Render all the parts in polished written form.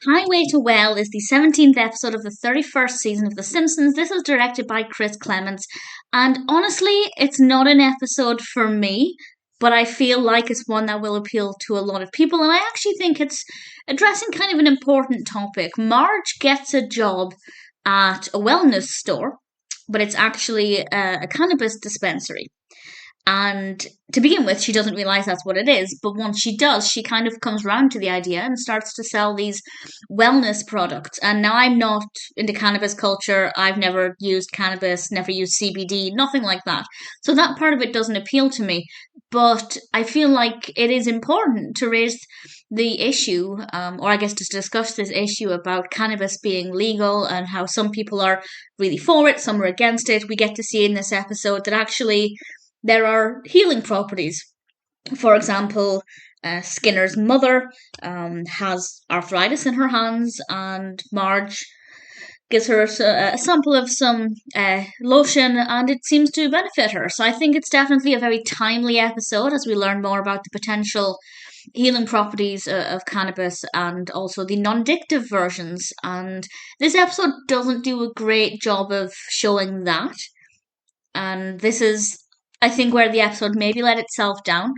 Highway to Well is the 17th episode of the 31st season of The Simpsons. This is directed by Chris Clements, and honestly, it's not an episode for me, but I feel like it's one that will appeal to a lot of people, and I actually think it's addressing kind of an important topic. Marge gets a job at a wellness store, but it's actually a cannabis dispensary. And to begin with, she doesn't realize that's what it is. But once she does, she kind of comes round to the idea and starts to sell these wellness products. And now I'm not into cannabis culture. I've never used cannabis, never used CBD, nothing like that. So that part of it doesn't appeal to me. But I feel like it is important to raise the issue, or I guess to discuss this issue about cannabis being legal and how some people are really for it, some are against it. We get to see in this episode that actually there are healing properties. For example, Skinner's mother has arthritis in her hands, and Marge gives her a sample of some lotion, and it seems to benefit her. So I think it's definitely a very timely episode as we learn more about the potential healing properties of cannabis and also the non-addictive versions. And this episode doesn't do a great job of showing that. And this is, I think, where the episode maybe let itself down.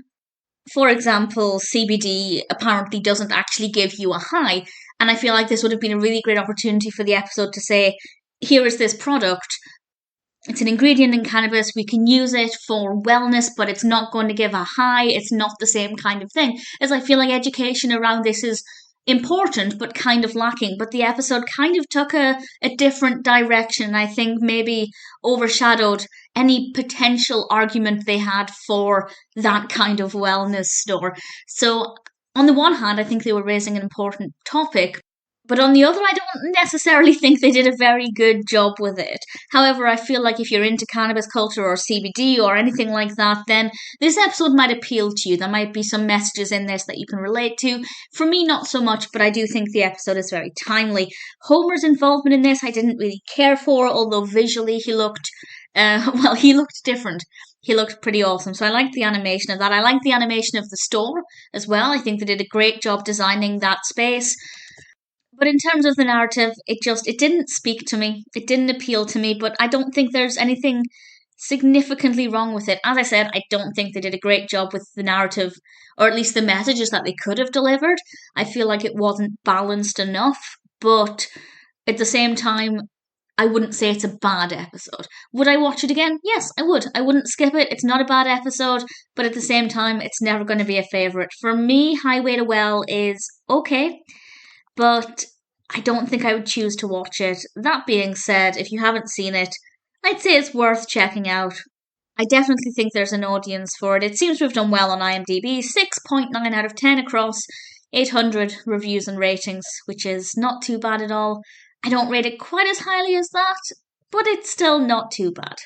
For example, CBD apparently doesn't actually give you a high, and I feel like this would have been a really great opportunity for the episode to say, here is this product, it's an ingredient in cannabis, we can use it for wellness, but it's not going to give a high, it's not the same kind of thing. As I feel like education around this is important but kind of lacking, but the episode kind of took a different direction. I think maybe overshadowed any potential argument they had for that kind of wellness store. So on the one hand, I think they were raising an important topic, but on the other, I don't necessarily think they did a very good job with it. However, I feel like if you're into cannabis culture or CBD or anything like that, then this episode might appeal to you. There might be some messages in this that you can relate to. For me, not so much, but I do think the episode is very timely. Homer's involvement in this, I didn't really care for, although visually he looked, he looked different. He looked pretty awesome. So I liked the animation of that. I liked the animation of the store as well. I think they did a great job designing that space. But in terms of the narrative, it didn't speak to me. It didn't appeal to me, but I don't think there's anything significantly wrong with it. As I said, I don't think they did a great job with the narrative, or at least the messages that they could have delivered. I feel like it wasn't balanced enough, but at the same time, I wouldn't say it's a bad episode. Would I watch it again? Yes, I would. I wouldn't skip it. It's not a bad episode, but at the same time, it's never going to be a favourite. For me, Highway to Well is okay, but I don't think I would choose to watch it. That being said, if you haven't seen it, I'd say it's worth checking out. I definitely think there's an audience for it. It seems to have done well on IMDb, 6.9 out of 10 across 800 reviews and ratings, which is not too bad at all. I don't rate it quite as highly as that, but it's still not too bad.